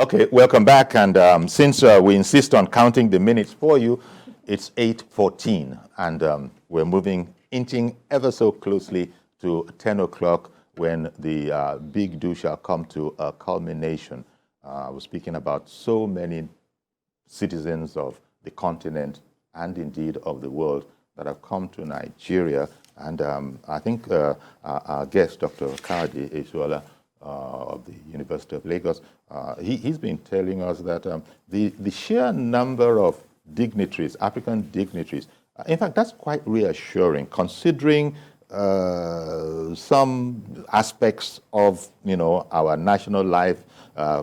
Okay, welcome back. And since we insist on counting the minutes for you, it's 8:14, and we're inching ever so closely to 10 o'clock when the big do shall come to a culmination. We're speaking about so many citizens of the continent and indeed of the world that have come to Nigeria. And I think our guest, Dr. Kadi Eshola, of the University of Lagos, he's been telling us that the sheer number of dignitaries, African dignitaries, in fact, that's quite reassuring, considering some aspects of our national life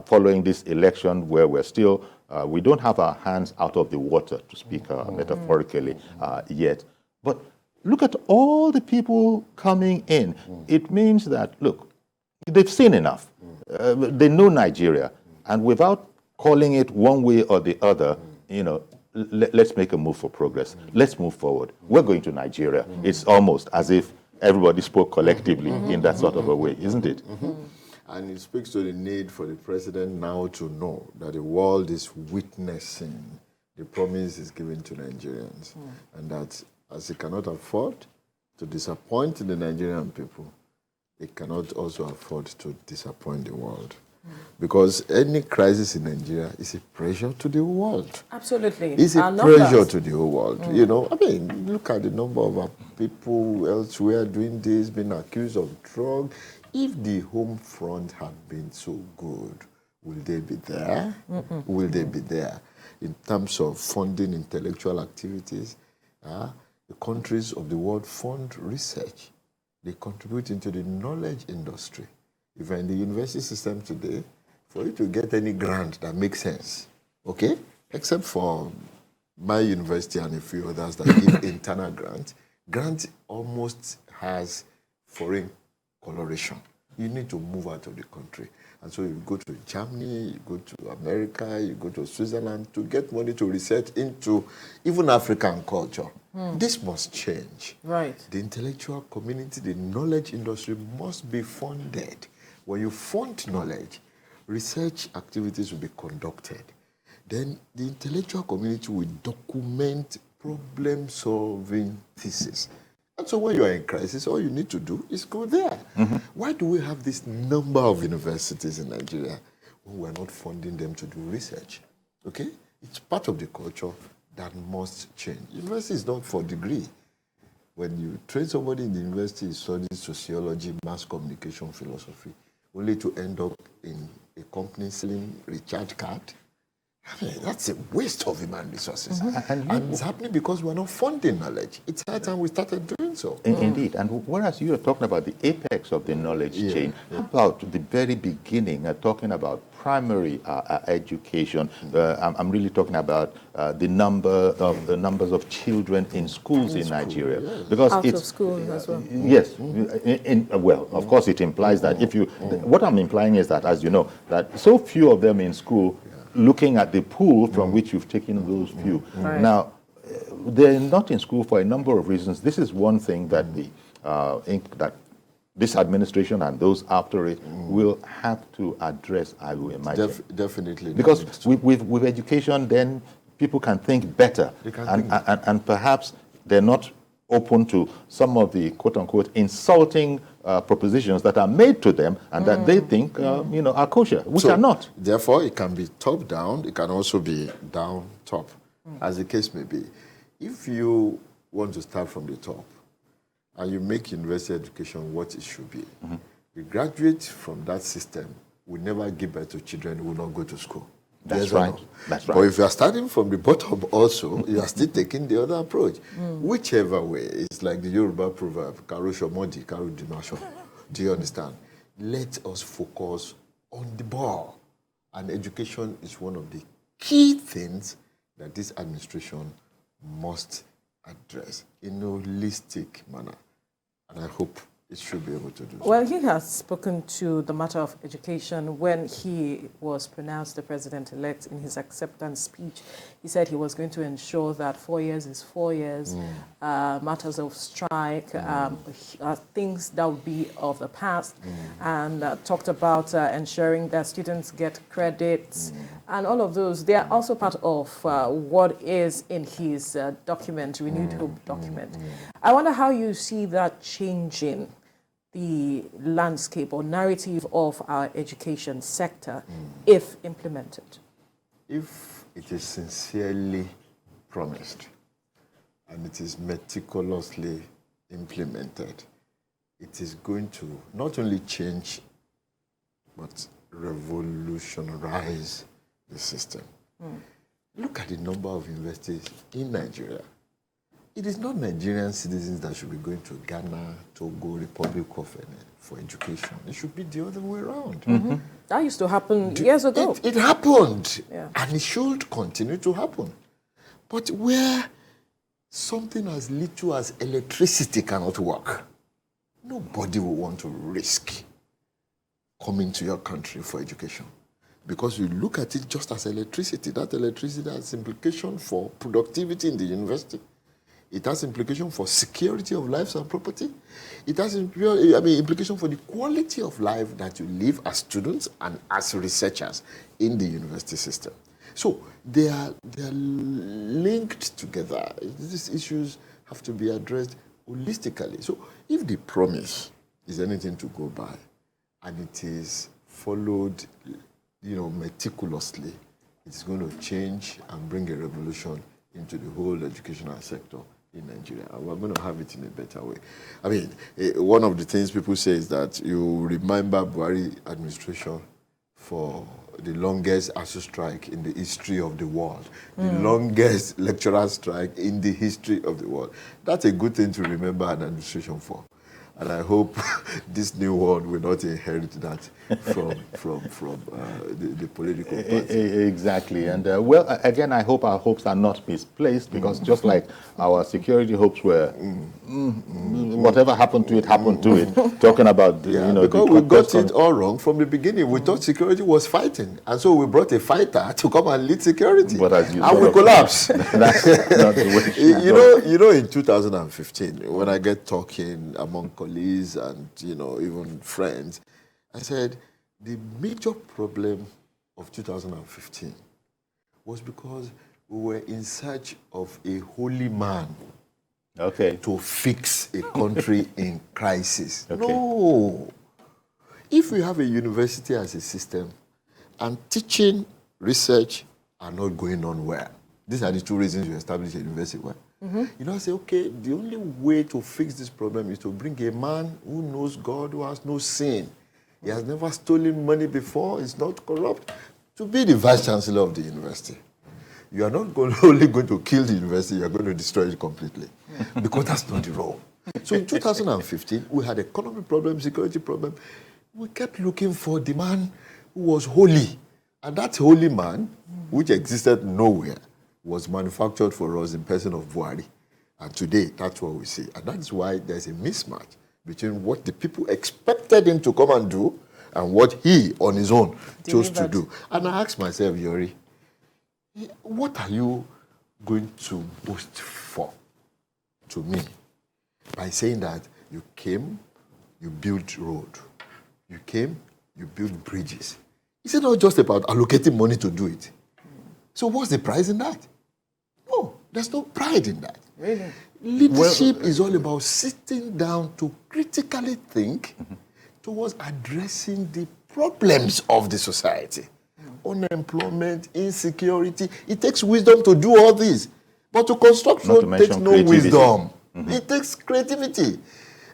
following this election, where we're still we don't have our hands out of the water, to speak metaphorically, yet. But look at all the people coming in. It means that, look, they've seen enough. They know Nigeria. And without calling it one way or the other, let's make a move for progress. Let's move forward. We're going to Nigeria. It's almost as if everybody spoke collectively in that sort of a way, isn't it? And it speaks to the need for the president now to know that the world is witnessing the promise is given to Nigerians. And that as he cannot afford to disappoint the Nigerian people, he cannot also afford to disappoint the world. Because any crisis in Nigeria is a pressure to the world. Absolutely. It's a pressure to the whole world. I mean, look at the number of people elsewhere doing this, being accused of drugs. If the home front had been so good, will they be there? Will they be there? In terms of funding intellectual activities, the countries of the world fund research. They contribute into the knowledge industry. If you're in the university system today, for you to get any grant that makes sense, okay, except for my university and a few others that give internal grant almost has foreign coloration. You need to move out of the country. And so you go to Germany, you go to America, you go to Switzerland to get money to research into even African culture. This must change. Right. The intellectual community, the knowledge industry must be funded. When you fund knowledge, research activities will be conducted. Then the intellectual community will document problem-solving thesis. And so when you are in crisis, all you need to do is go there. Why do we have this number of universities in Nigeria when we're not funding them to do research? Okay? It's part of the culture that must change. University is not for degree. When you train somebody in the university studying sociology, mass communication, philosophy, only to end up in a company selling recharge card, I mean, that's a waste of human resources. And it's happening because we're not funding knowledge. It's high time we started doing so. Indeed. And whereas you are talking about the apex of the knowledge chain, how about the very beginning, talking about primary education? I'm really talking about the numbers of children in schools in Nigeria. Yes. Because Out it's, of school as well. Yes. Well, of course it implies that if you... What I'm implying is that, as you know, that so few of them in school, looking at the pool from which you've taken those few. Right. Now, they're not in school for a number of reasons. This is one thing that that this administration and those after it will have to address, I will imagine. Definitely. Because with education, then people can think better. And perhaps they're not open to some of the quote-unquote insulting propositions that are made to them and that they think are kosher, which are not. Therefore, it can be top-down. It can also be down-top, as the case may be. If you want to start from the top and you make university education what it should be, the graduates from that system will never give birth to children who will not go to school. That's right. That's right. But if you are starting from the bottom also, you are still taking the other approach. Whichever way, it's like the Yoruba proverb, Karo Shomodi, Karo Dinasho. Do you understand? Let us focus on the ball. And education is one of the key things that this administration must address in a holistic manner. And I hope it should be able to do so. Well, he has spoken to the matter of education when he was pronounced the president-elect in his acceptance speech. He said he was going to ensure that 4 years is 4 years. Matters of strike, things that would be of the past, and talked about ensuring that students get credits and all of those. They are also part of what is in his document, Renewed Hope document. I wonder how you see that changing the landscape or narrative of our education sector if implemented. If it is sincerely promised and it is meticulously implemented, it is going to not only change but revolutionize the system. Look at the number of universities in Nigeria. It is not Nigerian citizens that should be going to Ghana, Togo, Republic of Benin for education. It should be the other way around. That used to happen years ago. It happened, Yeah. and it should continue to happen. But where something as little as electricity cannot work, nobody will want to risk coming to your country for education. Because you look at it just as electricity. That electricity has implication for productivity in the university. It has implication for security of lives and property. It has implication for the quality of life that you live as students and as researchers in the university system. So they are linked together. These issues have to be addressed holistically. So if the promise is anything to go by and it is followed, meticulously, it's going to change and bring a revolution into the whole educational sector in Nigeria. And we're going to have it in a better way. I mean, one of the things people say is that you remember Buhari administration for the longest ASU strike in the history of the world, the longest lecturer strike in the history of the world. That's a good thing to remember an administration for. And I hope this new one will not inherit that from the political party. Exactly. And well, again, I hope our hopes are not misplaced, because just like our security hopes were, whatever happened to it, talking about, because we got it all wrong from the beginning. We thought security was fighting. And so we brought a fighter to come and lead security. But as you and we collapsed. That's not the way. In 2015, when I get talking among colleagues and even friends, I said the major problem of 2015 was because we were in search of a holy man to fix a country in crisis. No. If we have a university as a system and teaching, research are not going on well, these are the two reasons you establish a university. Well, I say, okay, the only way to fix this problem is to bring a man who knows God, who has no sin. He has never stolen money before, he's not corrupt, to be the vice chancellor of the university. You are not only going to kill the university, you are going to destroy it completely. Because that's not the role. So in 2015, we had economic problem, security problem. We kept looking for the man who was holy. And that holy man, which existed nowhere, was manufactured for us in person of Buhari. And today, that's what we see. And that's why there's a mismatch between what the people expected him to come and do and what he, on his own, chose to do. And I asked myself, Yori, what are you going to boast for to me by saying that you came, you built road, you came, you built bridges? Is it not just about allocating money to do it? So what's the prize in that? No, there's no pride in that. Really? Leadership is all about sitting down to critically think towards addressing the problems of the society. Unemployment, insecurity. It takes wisdom to do all this. But to construct road takes no wisdom. It takes creativity.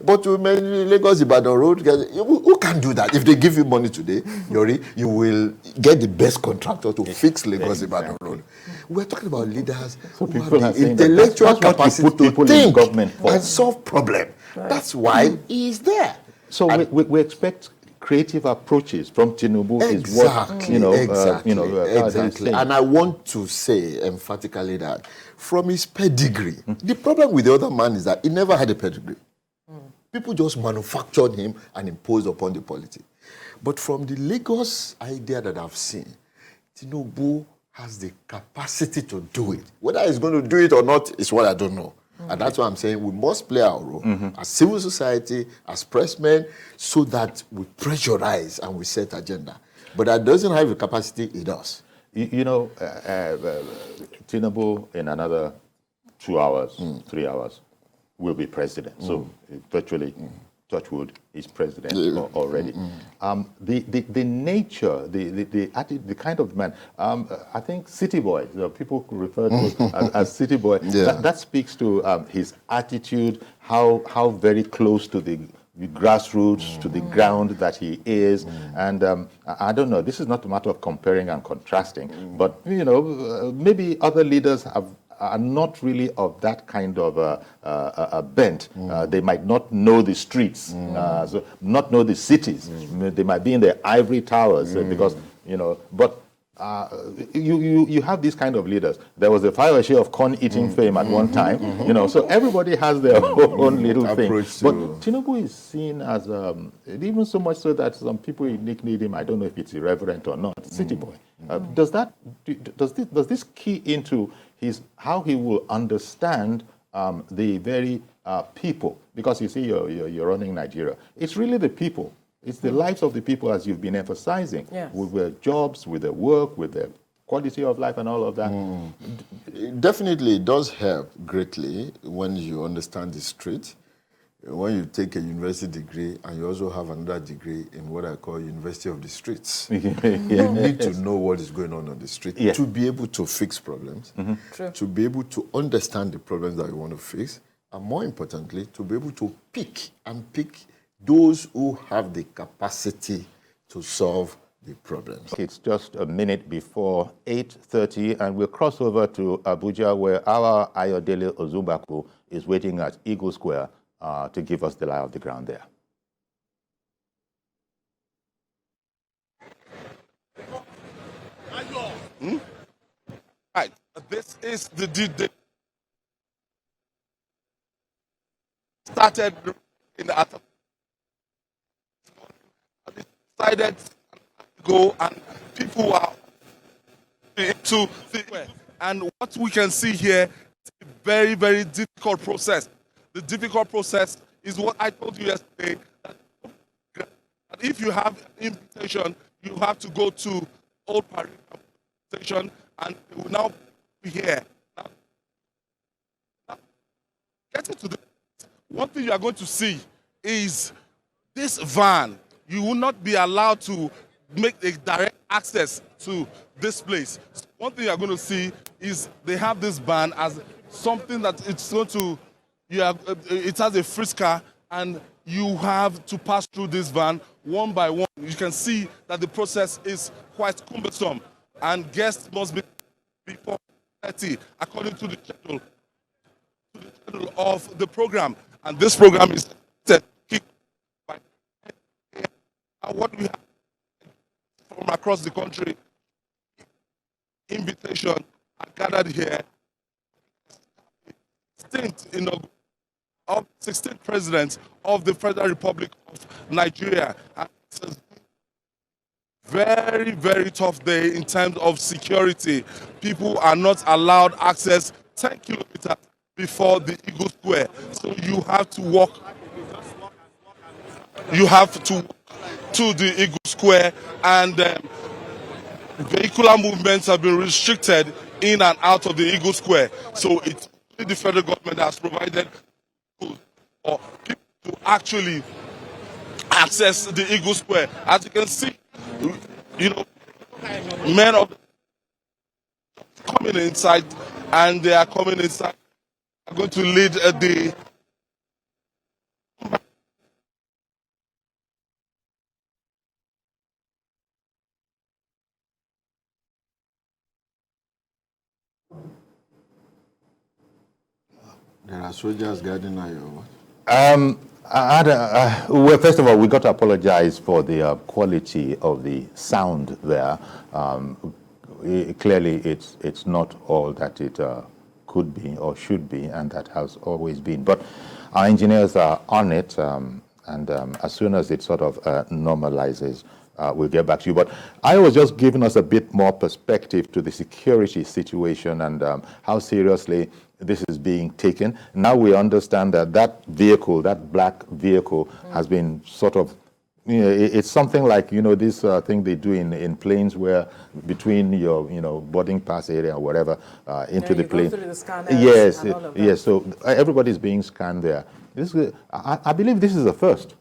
But to Lagos Ibadan Road, who can do that? If they give you money today, Yori, you will get the best contractor to fix Lagos Ibadan Road. We're talking about leaders who have the intellectual capacity to think and solve problems. Right. That's why he is there. So we expect creative approaches from Tinubu. Exactly. And I want to say emphatically that from his pedigree, the problem with the other man is that he never had a pedigree. People just manufactured him and imposed upon the polity. But from the Lagos idea that I've seen, Tinubu has the capacity to do it. Whether he's going to do it or not is what I don't know. And that's why I'm saying we must play our role as civil society, as pressmen, so that we pressurize and we set agenda. But that doesn't have the capacity, it does. Tinubu in another 2 hours, 3 hours, will be president. So virtually, touchwood, is president already. The nature, the attitude, the kind of man, I think city boy, people refer to as city boy, that speaks to his attitude, how very close to the grassroots, to the ground that he is. And I don't know, this is not a matter of comparing and contrasting, but maybe other leaders are not really of that kind of a bent. They might not know the streets, so not know the cities. They might be in the ivory towers because, but you have these kind of leaders. There was a Fayose of corn-eating fame at one time, so everybody has their own little thing. But Tinubu is seen as, even so much so that some people nickname him, I don't know if it's irreverent or not, city boy. Does this key into how he will understand the very people? Because you see, you're running Nigeria. It's really the people. It's the lives of the people, as you've been emphasizing, with their jobs, with their work, with their quality of life and all of that. Definitely, it does help greatly when you understand the street. When you take a university degree and you also have another degree in what I call University of the Streets, you need to know what is going on the street to be able to fix problems, to be able to understand the problems that you want to fix, and more importantly, to be able to pick those who have the capacity to solve the problems. It's just a minute before 8:30, and we'll cross over to Abuja, where our Ayodele Ozumbaku is waiting at Eagle Square to give us the lie of the ground there. Right. This is the D-Day. Started in the afternoon. Decided to go, and people are into the, and what we can see here is a very, very difficult process. The difficult process is what I told you yesterday, that if you have an invitation, you have to go to Old Paris station, and it will now be here. Now, getting to this, one thing you are going to see is this van. You will not be allowed to make a direct access to this place. So one thing you are going to see is they have this van as something that it's going to, it has a frisker, and you have to pass through this van one by one. You can see that the process is quite cumbersome, and guests must be before 30 according to the schedule of the program. And this program is set by what we have from across the country. Invitation are gathered here. Of 16th president of the Federal Republic of Nigeria. And it's a very, very tough day in terms of security. People are not allowed access 10 kilometers before the Eagle Square. So you have to walk. You have to the Eagle Square, and vehicular movements have been restricted in and out of the Eagle Square. So it's the federal government has provided for people to actually access the Eagle Square. As you can see, men are coming inside, and they are coming inside. Are going to lead the. There are soldiers guarding now, or what? Well, first of all, we got to apologize for the quality of the sound there. Clearly, it's not all that it could be or should be, and that has always been. But our engineers are on it, and as soon as it sort of normalizes, we'll get back to you. But I was just giving us a bit more perspective to the security situation and how seriously this is being taken. Now we understand that that vehicle, that black vehicle, has been sort of, it's something like, this thing they do in planes where between your, boarding pass area or whatever, into the plane. Go through the scanners yes, and all of that. yes. So everybody's being scanned there. I believe this is the first.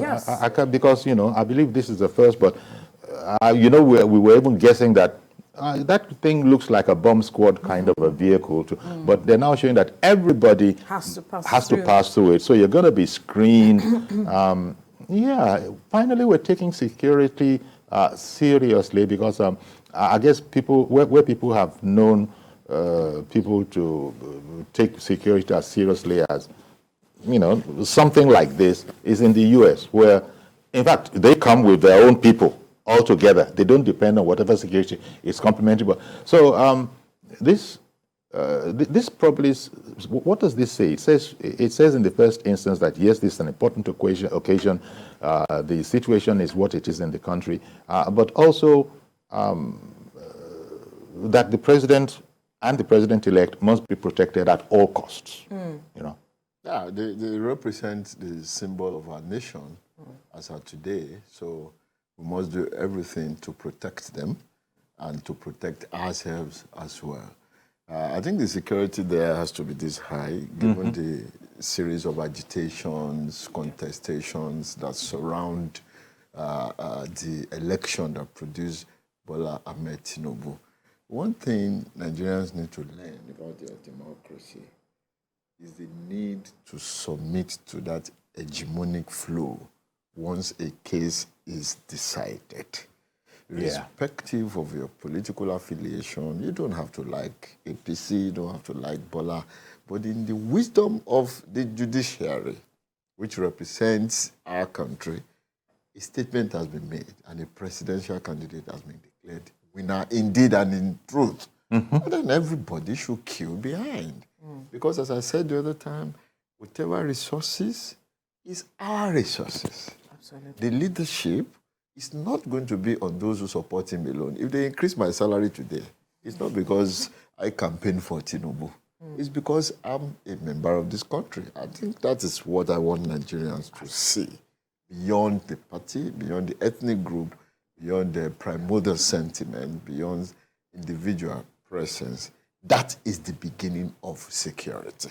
Yes. Because, I believe this is the first, but, we were even guessing that that thing looks like a bomb squad kind of a vehicle, but they're now showing that everybody has to pass through it. So you're going to be screened. Finally, we're taking security seriously because I guess where people have known people to take security as seriously as, something like this is in the U.S., where, in fact, they come with their own people altogether. They don't depend on whatever security is complementary. But so this probably is, what does this say? It says in the first instance that yes, this is an important occasion. The situation is what it is in the country, but also that the president and the president-elect must be protected at all costs. Yeah, they represent the symbol of our nation as of today. So we must do everything to protect them and to protect ourselves as well. I think the security there has to be this high, given the series of agitations, contestations that surround the election that produced Bola Ahmed Tinubu. One thing Nigerians need to learn about their democracy is the need to submit to that hegemonic flow once a case is decided. Irrespective of your political affiliation, you don't have to like APC, you don't have to like Bola, but in the wisdom of the judiciary, which represents our country, a statement has been made and a presidential candidate has been declared winner indeed and in truth. And then everybody should queue behind. Because as I said the other time, whatever resources is our resources. Absolutely. The leadership is not going to be on those who support him alone. If they increase my salary today, it's not because I campaign for Tinubu. It's because I'm a member of this country. I think that is what I want Nigerians to see. Beyond the party, beyond the ethnic group, beyond the primordial sentiment, beyond individual presence. That is the beginning of security.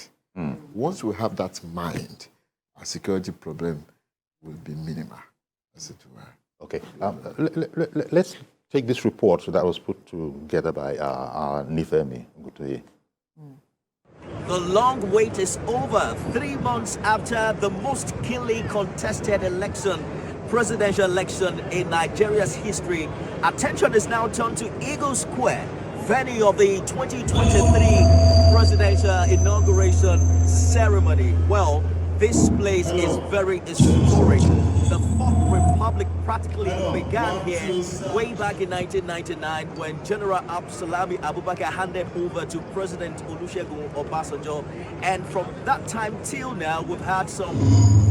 Once we have that mind, our security problem will be minimal, as it were. Okay. Let's take this report that was put together by our Nifemi Gutoye. The long wait is over. 3 months after the most keenly contested presidential election in Nigeria's history, attention is now turned to Eagle Square, venue of the 2023 presidential inauguration ceremony. Well, this place is very historic. The Fourth Republic practically began here way back in 1999 when General Absalami Abubakar handed over to President Olusegun Obasanjo. And from that time till now, we've had some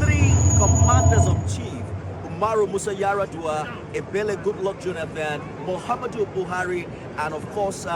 3 commanders of chief. Umaru Musa Yaradua, Ebele Goodluck Jonathan, Muhammadu Buhari, and of course,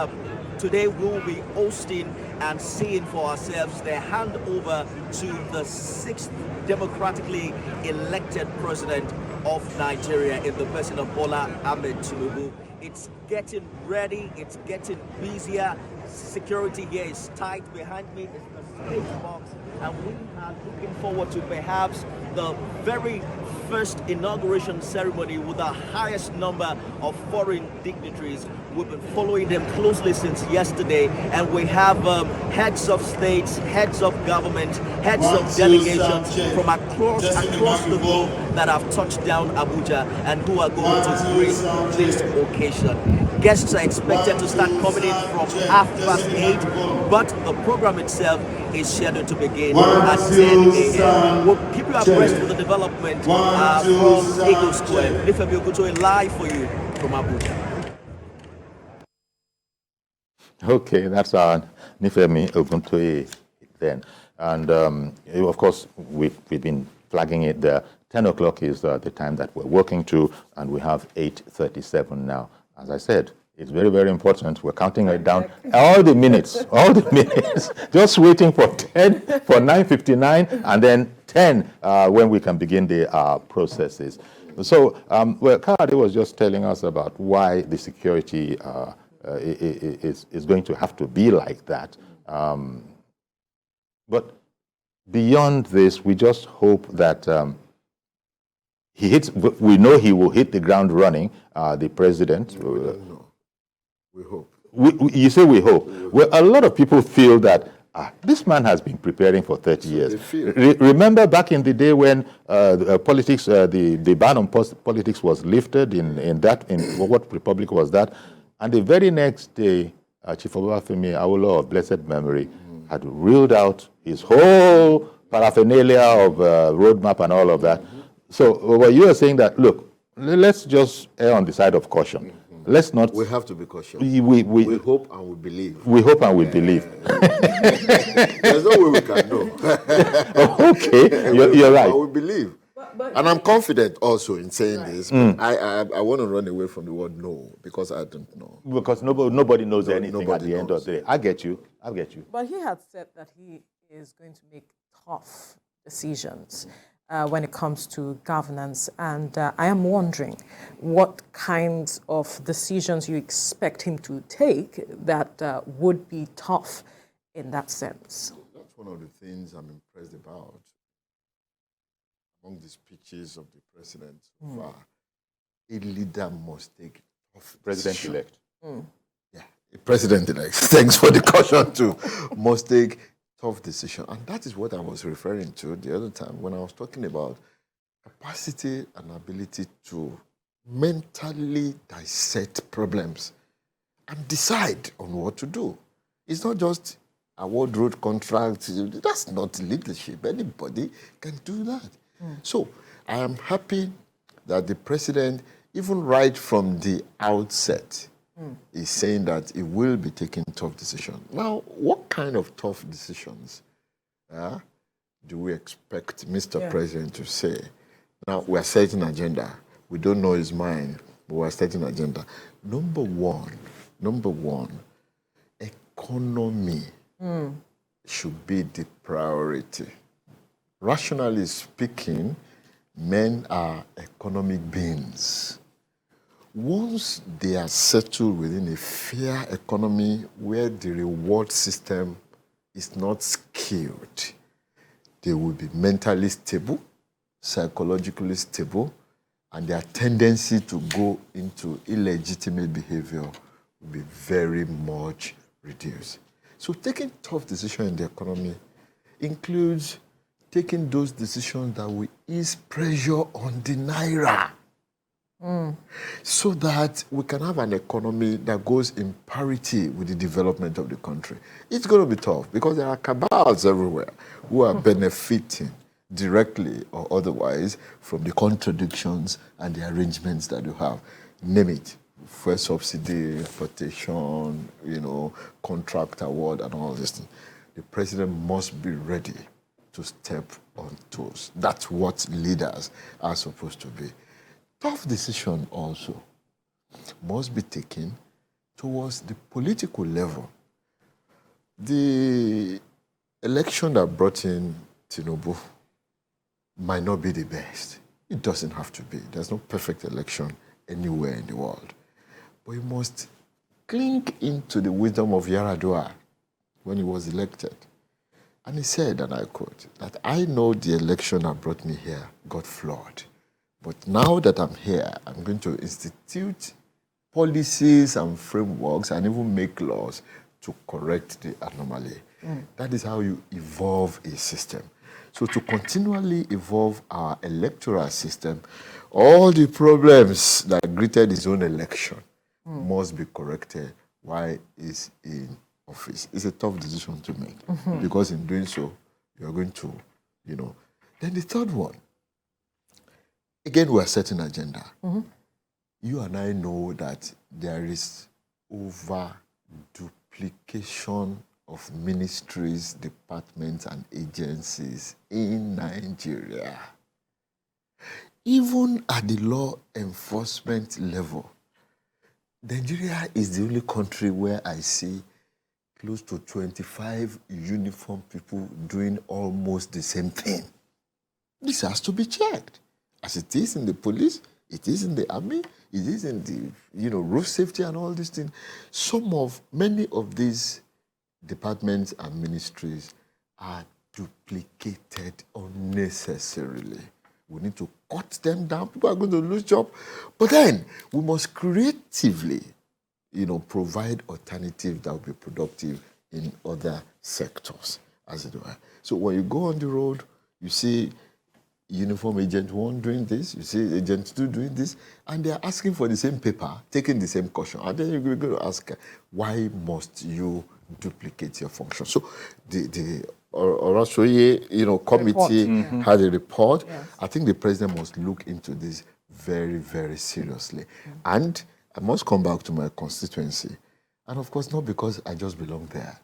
today we will be hosting and seeing for ourselves the handover to the 6th democratically elected president of Nigeria in the person of Bola Ahmed Tinubu. It's getting ready, it's getting busier. Security here is tight. Behind me is the stage box, and we are looking forward to perhaps the very first inauguration ceremony with the highest number of foreign dignitaries. We've been following them closely since yesterday, and we have heads of states, heads of government, heads of delegations from across the globe that have touched down Abuja and who are going to grace this occasion. Guests are expected to start coming in from 8:30, but the program itself is scheduled to begin at 10 a.m. We'll keep you abreast with the development from Eagle Square. Nifemi Ogutoye live for you from Abuja. Okay, that's our Nifemi Oguntoye then. And of course, we've been flagging it there. 10 o'clock is the time that we're working to, and we have 8:37 now. As I said, it's very, very important. We're counting it down. All the minutes, just waiting for 10, for 9:59, and then 10 when we can begin the processes. So, Kade was just telling us about why the security is going to have to be like that. But beyond this, we just hope that we know he will hit the ground running, the president. We don't know. We hope. You say we hope. Well, a lot of people feel that this man has been preparing for 30 years. Remember back in the day when politics, the ban on politics was lifted in what republic was that? And the very next day, Chief Obafemi Awolowo of blessed memory had reeled out his whole paraphernalia of roadmap and all of that. So what you are saying that, look, let's just err on the side of caution. Let's not. We have to be cautious. We hope and we believe. We hope and we believe. There's no way we can know. Okay, you're right. We believe. And I'm confident also in saying this. I want to run away from the word no, because I don't know. Because nobody knows anything at the end of the day. I get you. But he had said that he is going to make tough decisions when it comes to governance. And I am wondering what kinds of decisions you expect him to take that would be tough in that sense. That's one of the things I'm impressed about among the speeches of the president so far. A leader must take tough President-elect. Yeah, a president-elect. Thanks for the caution too. Must take tough decision. And that is what I was referring to the other time when I was talking about capacity and ability to mentally dissect problems and decide on what to do. It's not just award road contracts. That's not leadership. Anybody can do that. So I am happy that the president, even right from the outset, is saying that he will be taking tough decisions. Now, what kind of tough decisions do we expect Mr. President to say? Now, we are setting an agenda. We don't know his mind, but we are setting an agenda. Number one, economy should be the priority. Rationally speaking, men are economic beings. Once they are settled within a fair economy where the reward system is not skewed, they will be mentally stable, psychologically stable, and their tendency to go into illegitimate behavior will be very much reduced. So taking tough decisions in the economy includes taking those decisions that will ease pressure on the naira so that we can have an economy that goes in parity with the development of the country. It's going to be tough because there are cabals everywhere who are benefiting directly or otherwise from the contradictions and the arrangements that you have. Name it. Fuel subsidy, importation, contract award and all this thing. The president must be ready to step on toes. That's what leaders are supposed to be. Tough decision also must be taken towards the political level. The election that brought in Tinubu might not be the best. It doesn't have to be. There's no perfect election anywhere in the world. But you must cling into the wisdom of Yaradua when he was elected. And he said, and I quote, that I know the election that brought me here got flawed. But now that I'm here, I'm going to institute policies and frameworks and even make laws to correct the anomaly. That is how you evolve a system. So to continually evolve our electoral system, all the problems that greeted his own election must be corrected while he's in office. It's a tough decision to make because in doing so, you're going to, Then the third one, again, we are setting an agenda. You and I know that there is over duplication of ministries, departments, and agencies in Nigeria. Even at the law enforcement level, Nigeria is the only country where I see close to 25 uniformed people doing almost the same thing. This has to be checked, as it is in the police, it is in the army, it is in the road safety and all these things. Many of these departments and ministries are duplicated unnecessarily. We need to cut them down. People are going to lose jobs. But then we must creatively, provide alternatives that will be productive in other sectors, as it were. So when you go on the road, you see uniform agent 1 doing this, you see agent 2 doing this, and they're asking for the same paper, taking the same caution. And then you're going to ask, why must you duplicate your function? So the Orasoye, committee had a report. Yes. I think the president must look into this very, very seriously. And I must come back to my constituency. And of course, not because I just belong there.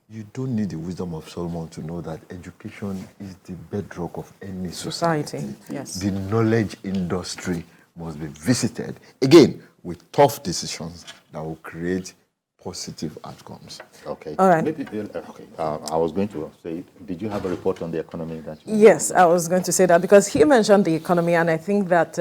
You don't need the wisdom of Solomon to know that education is the bedrock of any society. Yes. The knowledge industry must be visited, again, with tough decisions that will create positive outcomes. Okay. All right. Maybe, okay. I was going to say, did you have a report on the economy that you... Yes, I was going to say that because he mentioned the economy, and I think that